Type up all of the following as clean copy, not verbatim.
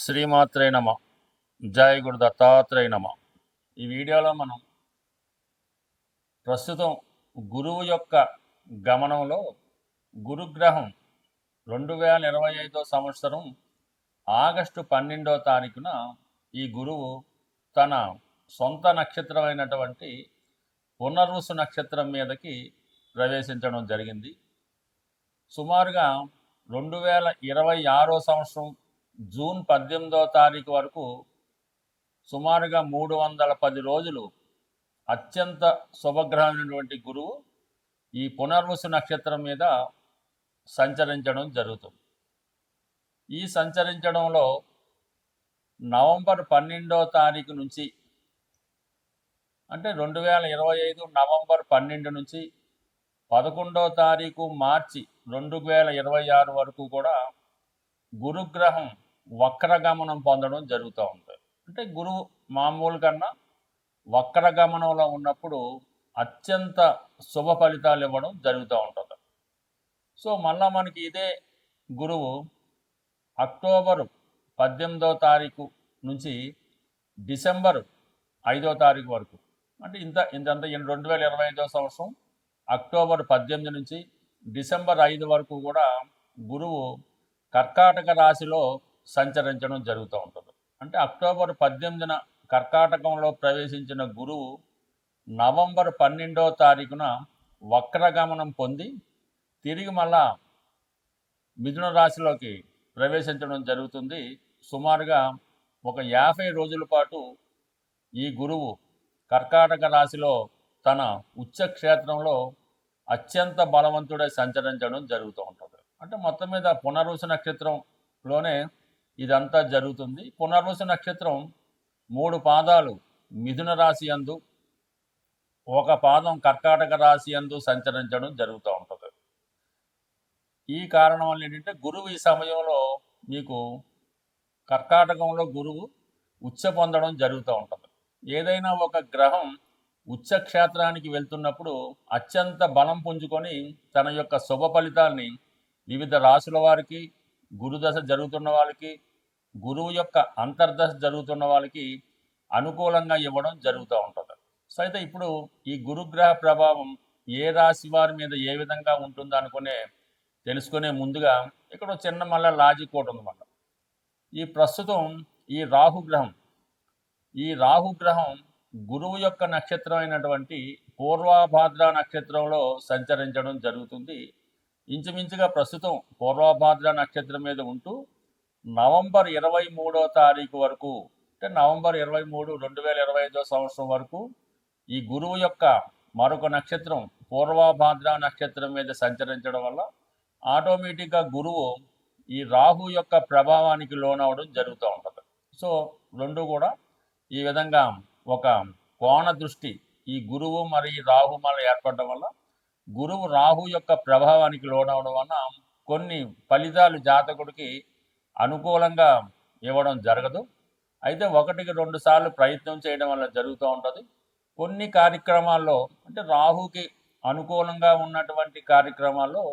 శ్రీమాత్రే నమ. జై గురు దత్తాత్రేయ నమ. ఈ వీడియోలో మనం ప్రస్తుతం గురువు యొక్క గమనంలో గురుగ్రహం 2025 సంవత్సరం ఆగస్టు 12వ తారీఖున ఈ గురువు తన సొంత నక్షత్రమైనటువంటి పునర్వసు నక్షత్రం మీదకి ప్రవేశించడం జరిగింది. సుమారుగా 2026 సంవత్సరం జూన్ 18వ తారీఖు వరకు సుమారుగా 310 రోజులు అత్యంత శుభగ్రహమైనటువంటి గురువు ఈ పునర్వసు నక్షత్రం మీద సంచరించడం జరుగుతుంది. ఈ సంచరించడంలో నవంబర్ 12వ తారీఖు నుంచి అంటే 2025 నవంబర్ 12 నుంచి 11వ తారీఖు మార్చి 2026 వరకు కూడా గురుగ్రహం వక్రగమనం పొందడం జరుగుతూ ఉంటుంది. అంటే గురువు మామూలు కన్నా వక్రగమనంలో ఉన్నప్పుడు అత్యంత శుభ ఫలితాలు ఇవ్వడం జరుగుతూ ఉంటుంది. సో మళ్ళా మనకి ఇదే గురువు అక్టోబరు 18వ తారీఖు నుంచి డిసెంబర్ 5వ తారీఖు వరకు అంటే ఇంతంతా 2025 సంవత్సరం అక్టోబర్ 18 నుంచి డిసెంబర్ 5 వరకు కూడా గురువు కర్కాటక రాశిలో సంచరించడం జరుగుతూ ఉంటుంది. అంటే అక్టోబర్ 18న కర్కాటకంలో ప్రవేశించిన గురువు నవంబర్ 12వ తారీఖున వక్రగమనం పొంది తిరిగి మళ్ళా మిథున రాశిలోకి ప్రవేశించడం జరుగుతుంది. సుమారుగా ఒక 50 రోజుల పాటు ఈ గురువు కర్కాటక రాశిలో తన ఉచ్చక్షేత్రంలో అత్యంత బలవంతుడై సంచరించడం జరుగుతూ ఉంటుంది. అంటే మొత్తం మీద పునర్వసు నక్షత్రంలోనే ఇదంతా జరుగుతుంది. పునర్వసు నక్షత్రం 3 పాదాలు మిథున రాశి యందు, ఒక పాదం కర్కాటక రాశి యందు సంచరించడం జరుగుతూ ఉంటుంది. ఈ కారణం వల్ల ఏంటంటే గురువు ఈ సమయంలో మీకు కర్కాటకంలో గురువు ఉచ్చ పొందడం జరుగుతూ ఉంటుంది. ఏదైనా ఒక గ్రహం ఉచ్చక్షేత్రానికి వెళ్తున్నప్పుడు అత్యంత బలం పుంజుకొని తన యొక్క శుభ ఫలితాల్ని వివిధ రాశుల వారికి, గురుదశ జరుగుతున్న వాళ్ళకి, గురువు యొక్క అంతర్దశ జరుగుతున్న వాళ్ళకి అనుకూలంగా ఇవ్వడం జరుగుతూ ఉంటుంది. సో అయితే ఇప్పుడు ఈ గురుగ్రహ ప్రభావం ఏ రాశి వారి మీద ఏ విధంగా ఉంటుందో తెలుసుకునే ముందుగా ఇక్కడ చిన్న మళ్ళీ లాజిక్ ఒకటి ఉందన్నమాట. ఈ ప్రస్తుతం ఈ రాహుగ్రహం గురువు యొక్క నక్షత్రం అయినటువంటి పూర్వభాద్ర నక్షత్రంలో సంచరించడం జరుగుతుంది. ఇంచుమించుగా ప్రస్తుతం పూర్వభాద్ర నక్షత్రం మీద ఉంటూ నవంబర్ 23వ తారీఖు వరకు అంటే నవంబర్ 23, 2025 సంవత్సరం వరకు ఈ గురువు యొక్క మరొక నక్షత్రం పూర్వభాద్ర నక్షత్రం మీద సంచరించడం వల్ల ఆటోమేటిక్గా గురువు ఈ రాహు యొక్క ప్రభావానికి లోనవడం జరుగుతూ ఉంటుంది. సో రెండు కూడా ఈ విధంగా ఒక కోణ దృష్టి ఈ గురువు మరి రాహు మళ్ళీ ఏర్పడడం వల్ల గురువు రాహు యొక్క ప్రభావానికి లోనవడం వలన కొన్ని ఫలితాలు జాతకుడికి అనుకూలంగా ఇవ్వడం జరగదు. అయితే 1-2 సార్లు ప్రయత్నం చేయడం వల్ల జరుగుతూ ఉంటుంది. కొన్ని కార్యక్రమాల్లో అంటే రాహుకి అనుకూలంగా ఉన్నటువంటి కార్యక్రమాల్లో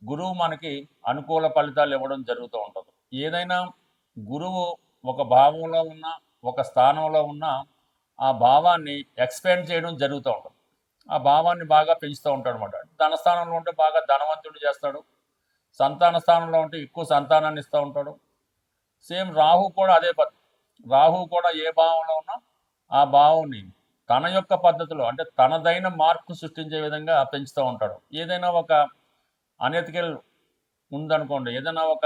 గురువు మనకి అనుకూల ఫలితాలు ఇవ్వడం జరుగుతూ ఉంటుంది. ఏదైనా గురువు ఒక భావంలో ఉన్న ఒక స్థానంలో ఉన్న ఆ భావాన్ని ఎక్స్పాండ్ చేయడం జరుగుతూ ఉంటుంది. ఆ భావాన్ని బాగా పెంచుతూ ఉంటాడు అనమాట. ధనస్థానంలో ఉంటే బాగా ధనవంతుడు చేస్తాడు, సంతాన స్థానంలో ఉంటే ఎక్కువ సంతానాన్ని ఇస్తూ ఉంటాడు. సేమ్ రాహు కూడా అదే రాహు కూడా ఏ భావంలో ఉన్నా ఆ భావాన్ని తన యొక్క పద్ధతిలో అంటే తనదైన మార్పు సృష్టించే విధంగా పెంచుతూ ఉంటాడు. ఏదైనా ఒక అనెతికల్ ఉందనుకోండి, ఏదైనా ఒక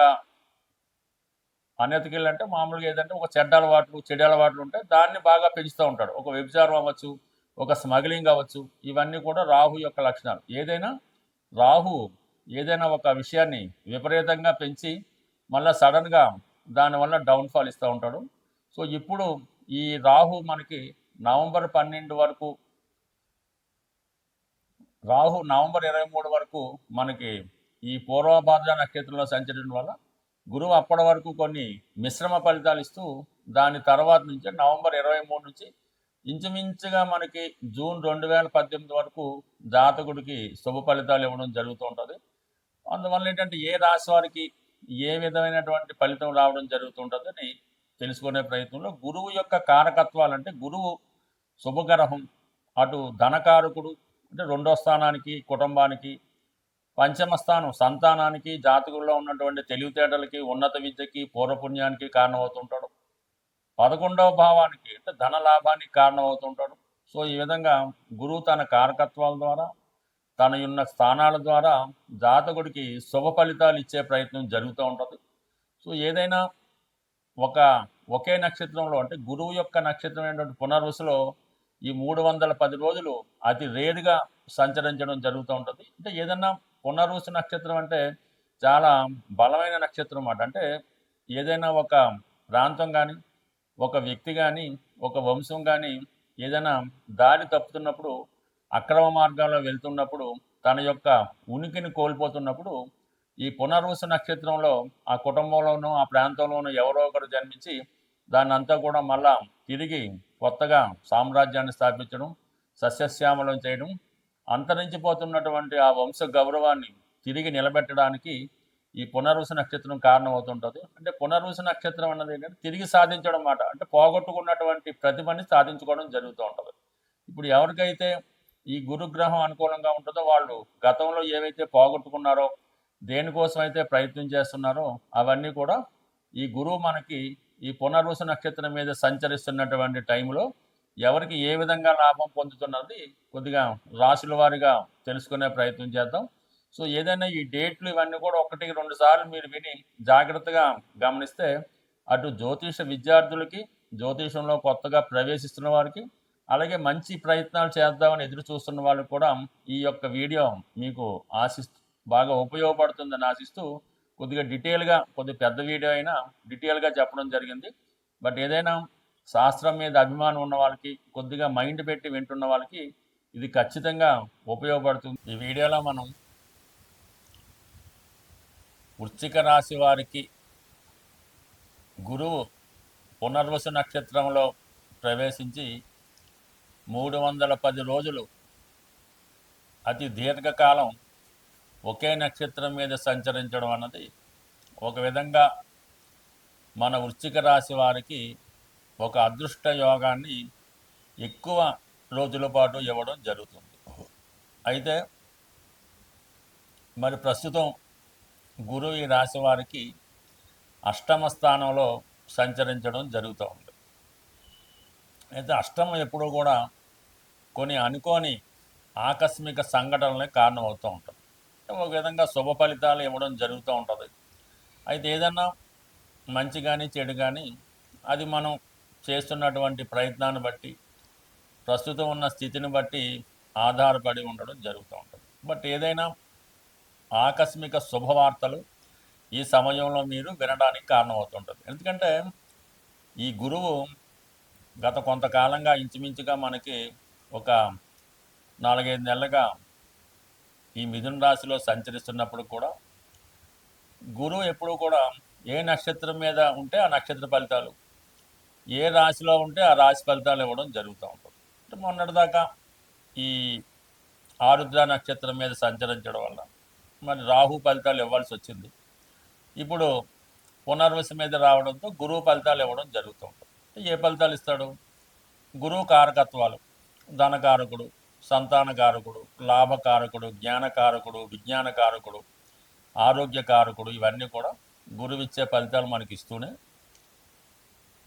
అనెతికల్ అంటే మామూలుగా ఏదంటే ఒక చెడ్డ అలవాట్లు ఉంటే దాన్ని బాగా పెంచుతూ ఉంటాడు. ఒక వ్యభిచారం అవ్వచ్చు, ఒక స్మగ్లింగ్ అవ్వచ్చు, ఇవన్నీ కూడా రాహు యొక్క లక్షణాలు. రాహు ఏదైనా ఒక విషయాన్ని విపరీతంగా పెంచి మళ్ళీ సడన్గా దానివల్ల డౌన్ఫాల్ ఇస్తూ ఉంటాడు. సో ఇప్పుడు ఈ రాహు మనకి నవంబర్ 12 వరకు, రాహు నవంబర్ 23 వరకు మనకి ఈ పూర్వభాద్ర నక్షత్రంలో సంచరించడం వల్ల గురువు అప్పటి వరకు కొన్ని మిశ్రమ ఫలితాలు ఇస్తూ దాని తర్వాత నుంచి నవంబర్ 23 నుంచి ఇంచుమించుగా మనకి జూన్ 2018 వరకు జాతకుడికి శుభ ఫలితాలు ఇవ్వడం జరుగుతూ ఉంటుంది. అందువల్ల ఏంటంటే ఏ రాశి వారికి ఏ విధమైనటువంటి ఫలితం రావడం జరుగుతుంటుందని తెలుసుకునే ప్రయత్నంలో గురువు యొక్క కారకత్వాలు అంటే గురువు శుభగ్రహం, అటు ధనకారకుడు అంటే రెండో స్థానానికి, కుటుంబానికి, పంచమ స్థానం సంతానానికి, జాతకుల్లో ఉన్నటువంటి తెలివితేటలకి, ఉన్నత విద్యకి, పూర్వపుణ్యానికి కారణమవుతుంటాడు. 11వ భావానికి అంటే ధన లాభానికి కారణమవుతుంటాడు. సో ఈ విధంగా గురువు తన కారకత్వాల ద్వారా, తన ఉన్న స్థానాల ద్వారా జాతకుడికి శుభ ఫలితాలు ఇచ్చే ప్రయత్నం జరుగుతూ ఉంటుంది. సో ఏదైనా ఒకే నక్షత్రంలో అంటే గురువు యొక్క నక్షత్రం అయినటువంటి పునర్వసులో ఈ 310 రోజులు అతి రేరుగా సంచరించడం జరుగుతూ ఉంటుంది. అంటే ఏదన్నా పునర్వసు నక్షత్రం అంటే చాలా బలమైన నక్షత్రం అన్నమాట. అంటే ఏదైనా ఒక ప్రాంతం కానీ, ఒక వ్యక్తి కానీ, ఒక వంశం కానీ ఏదైనా దారి తప్పుతున్నప్పుడు, అక్రమ మార్గాల్లో వెళ్తున్నప్పుడు, తన యొక్క ఉనికిని కోల్పోతున్నప్పుడు ఈ పునర్వసు నక్షత్రంలో ఆ కుటుంబంలోనూ, ఆ ప్రాంతంలోనూ ఎవరో ఒకరు జన్మించి దాన్నంతా కూడా మళ్ళా తిరిగి కొత్తగా సామ్రాజ్యాన్ని స్థాపించడం, సస్యశ్యామలం చేయడం, అంతరించిపోతున్నటువంటి ఆ వంశ గౌరవాన్ని తిరిగి నిలబెట్టడానికి ఈ పునర్వసు నక్షత్రం కారణమవుతుంటుంది. అంటే పునర్వసు నక్షత్రం అన్నది ఏంటంటే తిరిగి సాధించడం మాట. అంటే పోగొట్టుకున్నటువంటి ప్రతిభని సాధించుకోవడం జరుగుతూ ఉంటుంది. ఇప్పుడు ఎవరికైతే ఈ గురుగ్రహం అనుకూలంగా ఉంటుందో వాళ్ళు గతంలో ఏవైతే పోగొట్టుకున్నారో, దేనికోసం అయితే ప్రయత్నం చేస్తున్నారో అవన్నీ కూడా ఈ గురువు మనకి ఈ పునర్వసు నక్షత్రం మీద సంచరిస్తున్నటువంటి టైంలో ఎవరికి ఏ విధంగా లాభం పొందుతున్నది కొద్దిగా రాశుల వారిగా తెలుసుకునే ప్రయత్నం చేద్దాం. సో ఏదైనా ఈ డేట్లు ఇవన్నీ కూడా 1-2 సార్లు మీరు విని జాగ్రత్తగా గమనిస్తే అటు జ్యోతిష విద్యార్థులకి, జ్యోతిషంలో కొత్తగా ప్రవేశిస్తున్న వారికి, అలాగే మంచి ప్రయత్నాలు చేద్దామని ఎదురు చూస్తున్న వాళ్ళకి కూడా ఈ యొక్క వీడియో మీకు బాగా ఉపయోగపడుతుందని ఆశిస్తూ కొద్దిగా డీటెయిల్గా, కొద్దిగా పెద్ద వీడియో అయినా డీటెయిల్గా చెప్పడం జరిగింది. బట్ ఏదైనా శాస్త్రం మీద అభిమానం ఉన్న వాళ్ళకి, కొద్దిగా మైండ్ పెట్టి వింటున్న వాళ్ళకి ఇది ఖచ్చితంగా ఉపయోగపడుతుంది. ఈ వీడియోలో మనం వృశ్చిక రాశి వారికి గురువు పునర్వసు నక్షత్రంలో ప్రవేశించి 310 రోజులు అతి దీర్ఘకాలం ఒకే నక్షత్రం మీద సంచరించడం అన్నది ఒక విధంగా మన వృశ్చిక రాశి వారికి ఒక అదృష్ట యోగాన్ని ఎక్కువ రోజుల పాటు ఇవ్వడం జరుగుతుంది. అయితే మరి ప్రస్తుతం గురువు ఈ రాశి వారికి అష్టమ స్థానంలో సంచరించడం జరుగుతూ ఉంది. అయితే అష్టమం ఎప్పుడూ కూడా కొన్ని అనుకోని ఆకస్మిక సంఘటనలే కారణమవుతూ ఉంటుంది. ఒక విధంగా శుభ ఫలితాలు ఇవ్వడం జరుగుతూ ఉంటుంది. అయితే ఏదన్నా మంచి కానీ చెడు కానీ అది మనం చేస్తున్నటువంటి ప్రయత్నాన్ని బట్టి, ప్రస్తుతం ఉన్న స్థితిని బట్టి ఆధారపడి ఉండడం జరుగుతూ ఉంటుంది. బట్ ఏదైనా ఆకస్మిక శుభవార్తలు ఈ సమయంలో మీరు వినడానికి కారణమవుతుంటుంది. ఎందుకంటే ఈ గురువు గత కొంతకాలంగా ఇంచుమించుగా మనకి ఒక 4-5 నెలలుగా ఈ మిథున రాశిలో సంచరిస్తున్నప్పుడు కూడా గురువు ఎప్పుడూ కూడా ఏ నక్షత్రం మీద ఉంటే ఆ నక్షత్ర ఫలితాలు, ఏ రాశిలో ఉంటే ఆ రాశి ఫలితాలు ఇవ్వడం జరుగుతూ ఉంటుంది. అంటే మొన్నటిదాకా ఈ ఆరుద్ర నక్షత్రం మీద సంచరించడం వల్ల మరి రాహు ఫలితాలు ఇవ్వాల్సి వచ్చింది. ఇప్పుడు పునర్వసు మీద రావడంతో గురువు ఫలితాలు ఇవ్వడం జరుగుతూ ఉంటుంది. ఏ ఫలితాలు ఇస్తాడు? గురువు కారకత్వాలు ధనకారకుడు, సంతానకారకుడు, లాభకారకుడు, జ్ఞానకారకుడు, విజ్ఞానకారకుడు, ఆరోగ్యకారకుడు, ఇవన్నీ కూడా గురువిచ్చే ఫలితాలు మనకి ఇస్తూనే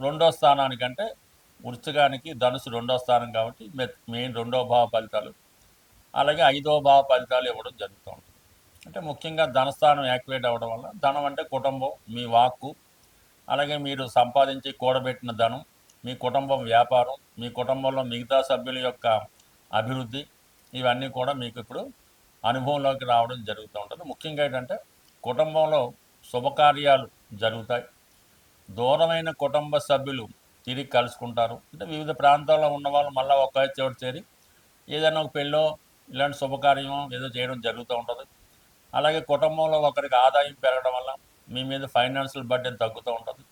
రెండో స్థానానికంటే వృశ్చికానికి ధనుసు రెండో స్థానం కాబట్టి మెయిన్ రెండో భావ ఫలితాలు, అలాగే 5వ భావ ఫలితాలు ఇవ్వడం జరుగుతూ ఉంటుంది. అంటే ముఖ్యంగా ధనస్థానం యాక్టివేట్ అవ్వడం వల్ల ధనం అంటే కుటుంబం, మీ వాక్కు, అలాగే మీరు సంపాదించి కూడబెట్టిన ధనం, మీ కుటుంబం వ్యాపారం, మీ కుటుంబంలో మిగతా సభ్యుల యొక్క అభివృద్ధి, ఇవన్నీ కూడా మీకు ఇప్పుడు అనుభవంలోకి రావడం జరుగుతూ ఉంటుంది. ముఖ్యంగా ఏంటంటే కుటుంబంలో శుభకార్యాలు జరుగుతాయి. దూరమైన కుటుంబ సభ్యులు తిరిగి కలుసుకుంటారు. అంటే వివిధ ప్రాంతాల్లో ఉన్న వాళ్ళు మళ్ళీ ఒకే చోట చేరి ఏదైనా ఒక పెళ్ళో ఇలాంటి శుభకార్యమో ఏదో చేయడం జరుగుతూ ఉంటుంది. అలాగే కుటుంబంలో ఒకరికి ఆదాయం పెరగడం వల్ల మీ మీద ఫైనాన్షియల్ బర్డెన్ తగ్గుతూ ఉంటుంది.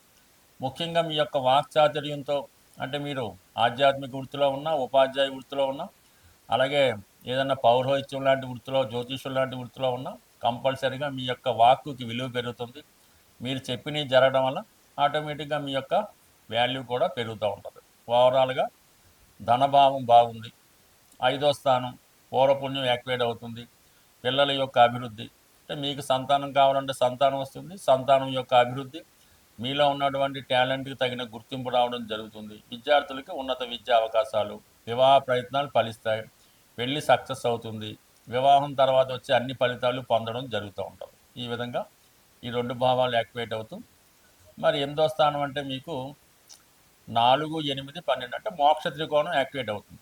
ముఖ్యంగా మీ యొక్క వాక్చాతుర్యంతో, అంటే మీరు ఆధ్యాత్మిక వృత్తిలో ఉన్నా, ఉపాధ్యాయ వృత్తిలో ఉన్నా, అలాగే ఏదైనా పౌరోహిత్యం లాంటి వృత్తిలో, జ్యోతిష్యం లాంటి వృత్తిలో ఉన్నా కంపల్సరీగా మీ యొక్క వాక్కుకి విలువ పెరుగుతుంది. మీరు చెప్పినవి జరగడం వల్ల ఆటోమేటిక్గా మీ యొక్క వాల్యూ కూడా పెరుగుతూ ఉంటుంది. ఓవరాల్గా ధనభావం బాగుంది. 5వ స్థానం పూర్వపుణ్యం యాక్టివేట్ అవుతుంది. పిల్లల యొక్క అభివృద్ధి, అంటే మీకు సంతానం కావాలంటే సంతానం వస్తుంది. సంతానం యొక్క అభివృద్ధి, మీలో ఉన్నటువంటి టాలెంట్కి తగిన గుర్తింపు రావడం జరుగుతుంది. విద్యార్థులకి ఉన్నత విద్యా అవకాశాలు, వివాహ ప్రయత్నాలు ఫలిస్తాయి. పెళ్లి సక్సెస్ అవుతుంది. వివాహం తర్వాత వచ్చే అన్ని ఫలితాలు పొందడం జరుగుతూ ఉంటుంది. ఈ విధంగా ఈ 2 భావాలు యాక్టివేట్ అవుతూ, మరి 8వ స్థానం అంటే మీకు 4, 8, 12 అంటే మోక్ష త్రికోణం యాక్టివేట్ అవుతుంది.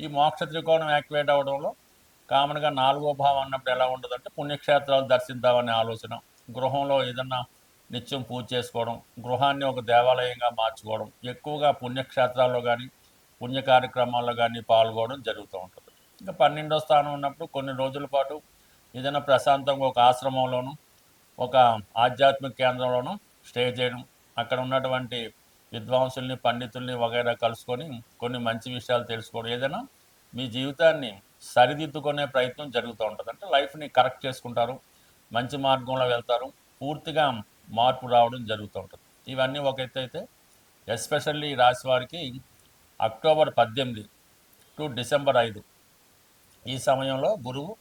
ఈ మోక్ష త్రికోణం యాక్టివేట్ అవడంలో కామన్గా 4వ భావం అన్నప్పుడు ఎలా ఉంటుందంటే పుణ్యక్షేత్రాలు దర్శిద్దామనే ఆలోచన, గృహంలో ఏదన్నా నిత్యం పూజ చేసుకోవడం, గృహాన్ని ఒక దేవాలయంగా మార్చుకోవడం, ఎక్కువగా పుణ్యక్షేత్రాల్లో కానీ పుణ్య కార్యక్రమాల్లో కానీ పాల్గొనడం జరుగుతూ ఉంటుంది. ఇంకా 12వ స్థానం ఉన్నప్పుడు కొన్ని రోజుల పాటు ఏదైనా ప్రశాంతంగా ఒక ఆశ్రమంలోనూ ఒక ఆధ్యాత్మిక కేంద్రంలోనూ స్టే చేయడం, అక్కడ ఉన్నటువంటి విద్వాంసుల్ని పండితుల్ని వగైరా కలుసుకొని కొన్ని మంచి విషయాలు తెలుసుకోవడం, ఏదైనా మీ జీవితాన్ని సరిదిద్దుకునే ప్రయత్నం జరుగుతూ ఉంటుంది. అంటే లైఫ్ని కరెక్ట్ చేసుకుంటారు, మంచి మార్గంలో వెళ్తారు, పూర్తిగా మార్పు రావడం జరుగుతూ ఉంటుంది. ఇవన్నీ ఒక ఎత్తు అయితే, ఎస్పెషల్లీ ఈ రాశి వారికి అక్టోబర్ 18 టు డిసెంబర్ 5 ఈ సమయంలో గురువు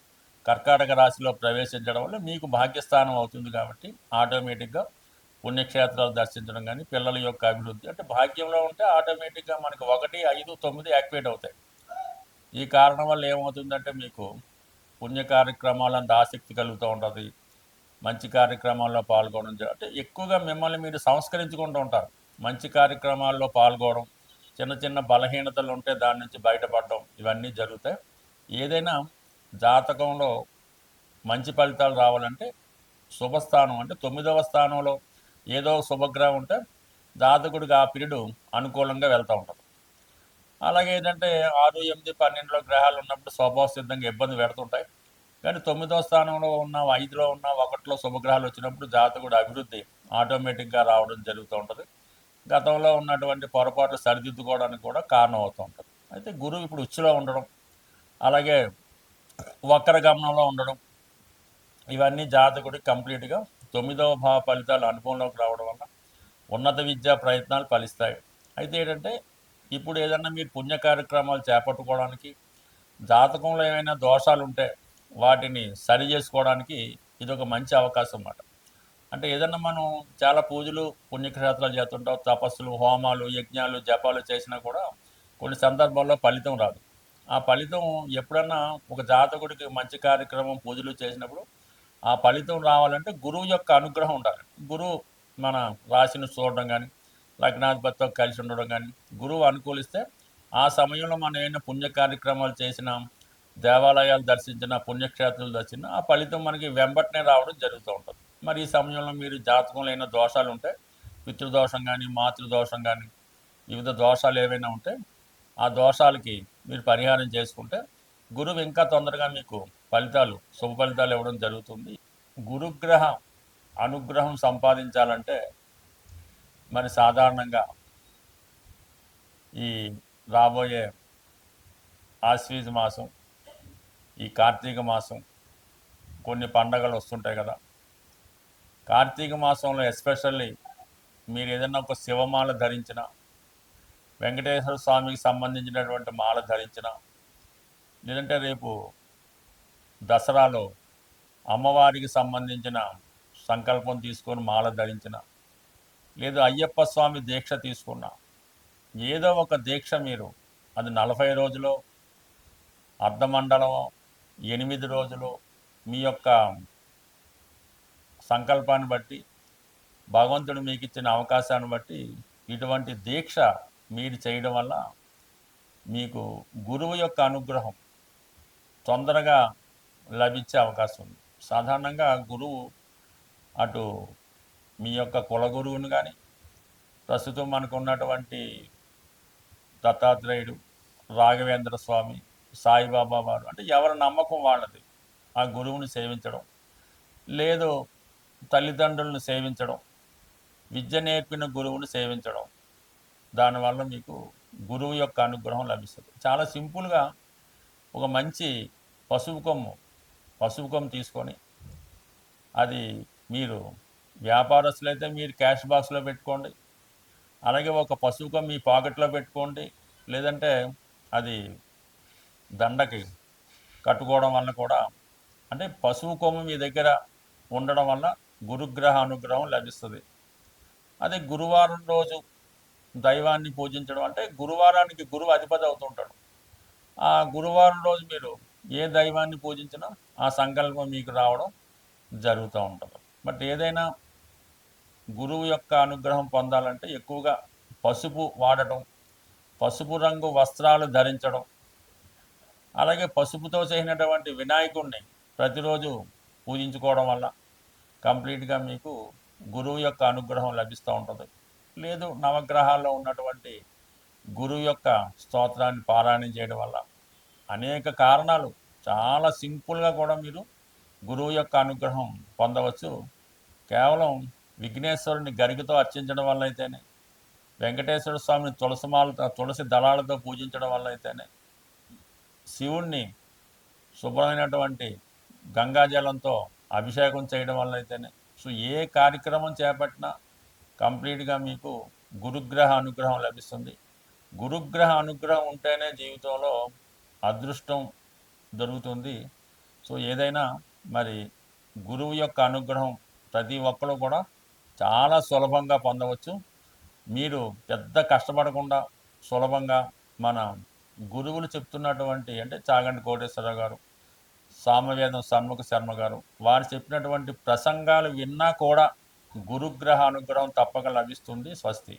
కర్కాటక రాశిలో ప్రవేశించడం వల్ల మీకు భాగ్యస్థానం అవుతుంది. కాబట్టి ఆటోమేటిక్గా పుణ్యక్షేత్రాలు దర్శించడం కానీ పిల్లల యొక్క అభివృద్ధి, అంటే భాగ్యంలో ఉంటే ఆటోమేటిక్గా మనకి 1, 5, 9 యాక్టివేట్ అవుతాయి. ఈ కారణం వల్ల ఏమవుతుందంటే మీకు పుణ్య కార్యక్రమాలంత ఆసక్తి కలుగుతూ ఉంటుంది. మంచి కార్యక్రమాల్లో పాల్గొనడం, అంటే ఎక్కువగా మిమ్మల్ని మీరు సంస్కరించుకుంటూ ఉంటారు. మంచి కార్యక్రమాల్లో పాల్గొనడం, చిన్న చిన్న బలహీనతలు ఉంటే దాని నుంచి బయటపడడం, ఇవన్నీ జరుగుతాయి. ఏదైనా జాతకంలో మంచి ఫలితాలు రావాలంటే శుభస్థానం అంటే 9వ స్థానంలో ఏదో శుభగ్రహం ఉంటే జాతకుడికి ఆ పీరియడ్ అనుకూలంగా వెళ్తూ ఉంటుంది. అలాగే ఏంటంటే 6, 8, 12లో గ్రహాలు ఉన్నప్పుడు స్వభావ సిద్ధంగా ఇబ్బంది పెడుతుంటాయి. కానీ 9వ స్థానంలో ఉన్న 5లో ఉన్న 1లో శుభగ్రహాలు వచ్చినప్పుడు జాతకుడు అభివృద్ధి ఆటోమేటిక్గా రావడం జరుగుతూ ఉంటుంది. గతంలో ఉన్నటువంటి పొరపాట్లు సరిదిద్దుకోవడానికి కూడా కారణం అవుతూ ఉంటుంది. అయితే గురువు ఇప్పుడు ఉచ్చులో ఉండడం, అలాగే వక్ర గమనంలో ఉండడం, ఇవన్నీ జాతకుడికి కంప్లీట్గా 9వ భావ ఫలితాలు అనుభవంలోకి రావడం వల్ల ఉన్నత విద్యా ప్రయత్నాలు ఫలిస్తాయి. అయితే ఏంటంటే ఇప్పుడు ఏదన్నా మీరు పుణ్య కార్యక్రమాలు చేపట్టుకోవడానికి, జాతకంలో ఏమైనా దోషాలు ఉంటే వాటిని సరి చేసుకోవడానికి ఇది ఒక మంచి అవకాశం అన్నమాట. అంటే ఏదన్నా మనం చాలా పూజలు పుణ్యక్షేత్రాలు చేస్తుంటాం, తపస్సులు, హోమాలు, యజ్ఞాలు, జపాలు చేసినా కూడా కొన్ని సందర్భాల్లో ఫలితం రాదు. ఆ ఫలితం ఎప్పుడన్నా ఒక జాతకుడికి మంచి కార్యక్రమం పూజలు చేసినప్పుడు ఆ ఫలితం రావాలంటే గురువు యొక్క అనుగ్రహం ఉండాలి. గురువు మన రాశిని చూడడం కానీ, లగ్నాధిపతితో కలిసి ఉండడం కానీ, గురువు అనుకూలిస్తే ఆ సమయంలో మనం ఏమైనా పుణ్య కార్యక్రమాలు చేసినా, దేవాలయాలు దర్శించిన, పుణ్యక్షేత్రాలు దర్శించిన ఆ ఫలితం మనకి వెంబటనే రావడం జరుగుతూ ఉంటుంది. మరి ఈ సమయంలో మీరు జాతకంలో అయినా దోషాలు ఉంటే, పితృదోషం కానీ, మాతృదోషం కానీ, వివిధ దోషాలు ఏవైనా ఉంటే ఆ దోషాలకి మీరు పరిహారం చేసుకుంటే గురువు ఇంకా తొందరగా మీకు ఫలితాలు, శుభ ఫలితాలు ఇవ్వడం జరుగుతుంది. గురుగ్రహ అనుగ్రహం సంపాదించాలంటే మరి సాధారణంగా ఈ రాబోయే ఆశ్వీజ మాసం, ఈ కార్తీక మాసం, కొన్ని పండగలు వస్తుంటాయి కదా. కార్తీక మాసంలో ఎస్పెషల్లీ మీరు ఏదైనా ఒక శివమాల ధరించిన, వెంకటేశ్వర స్వామికి సంబంధించినటువంటి మాల ధరించిన, లేదంటే రేపు దసరాలో అమ్మవారికి సంబంధించిన సంకల్పం తీసుకొని మాల ధరించిన, లేదు అయ్యప్ప స్వామి దీక్ష తీసుకున్న, ఏదో ఒక దీక్ష మీరు, అది 40 రోజులు, అర్ధమండలం, 8 రోజులు, మీ యొక్క సంకల్పాన్ని బట్టి, భగవంతుడు మీకు ఇచ్చిన అవకాశాన్ని బట్టి ఇటువంటి దీక్ష మీరు చేయడం వల్ల మీకు గురువు యొక్క అనుగ్రహం తొందరగా లభించే అవకాశం ఉంది. సాధారణంగా గురువు అటు మీ యొక్క కులగురువును కానీ, ప్రస్తుతం మనకు ఉన్నటువంటి దత్తాత్రేయుడు, రాఘవేంద్ర స్వామి, సాయిబాబా వారు, అంటే ఎవరి నమ్మకం వాళ్ళది, ఆ గురువుని సేవించడం, లేదు తల్లిదండ్రులను సేవించడం, విద్య నేర్పిన గురువుని సేవించడం, దానివల్ల మీకు గురువు యొక్క అనుగ్రహం లభిస్తుంది. చాలా సింపుల్గా ఒక మంచి పసుపు కొమ్ము తీసుకొని, అది మీరు వ్యాపారస్తులైతే మీరు క్యాష్ బాక్స్లో పెట్టుకోండి, అలాగే ఒక పశువుకో మీ పాకెట్లో పెట్టుకోండి, లేదంటే అది దండకి కట్టుకోవడం వల్ల కూడా, అంటే పశువు కొమ్ము మీ దగ్గర ఉండడం వల్ల గురుగ్రహ అనుగ్రహం లభిస్తుంది. అదే గురువారం రోజు దైవాన్ని పూజించడం అంటే గురువారానికి గురువు అధిపతి అవుతుంటాడు. ఆ గురువారం రోజు మీరు ఏ దైవాన్ని పూజించినా ఆ సంకల్పం మీకు రావడం జరుగుతూ ఉంటుంది. బట్ ఏదైనా గురువు యొక్క అనుగ్రహం పొందాలంటే ఎక్కువగా పసుపు వాడటం, పసుపు రంగు వస్త్రాలు ధరించడం, అలాగే పసుపుతో చేసినటువంటి వినాయకుడిని ప్రతిరోజు పూజించుకోవడం వల్ల కంప్లీట్గా మీకు గురువు యొక్క అనుగ్రహం లభిస్తూ ఉంటుంది. లేదు నవగ్రహాల్లో ఉన్నటువంటి గురువు యొక్క స్తోత్రాన్ని పారాయణం చేయడం వల్ల అనేక కారణాలు, చాలా సింపుల్గా కూడా మీరు గురువు యొక్క అనుగ్రహం పొందవచ్చు. కేవలం విఘ్నేశ్వరుని గరికతో అర్చించడం వల్ల అయితేనే, వెంకటేశ్వర స్వామిని తులసి దళాలతో పూజించడం వల్ల అయితేనే, శివుణ్ణి శుభ్రమైనటువంటి గంగాజలంతో అభిషేకం చేయడం వల్ల అయితేనే, సో ఏ కార్యక్రమం చేపట్టినా కంప్లీట్గా మీకు గురుగ్రహ అనుగ్రహం లభిస్తుంది. గురుగ్రహ అనుగ్రహం ఉంటేనే జీవితంలో అదృష్టం దొరుకుతుంది. సో ఏదైనా మరి గురువు యొక్క అనుగ్రహం ప్రతి ఒక్కరు కూడా చాలా సులభంగా పొందవచ్చు. మీరు పెద్ద కష్టపడకుండా సులభంగా మన గురువులు చెప్తున్నటువంటి, అంటే చాగంటి కోటేశ్వరరావు గారు, సామవేదం షణ్ముఖ శర్మ గారు, వారు చెప్పినటువంటి ప్రసంగాలు విన్నా కూడా గురుగ్రహ అనుగ్రహం తప్పక లభిస్తుంది. స్వస్తి.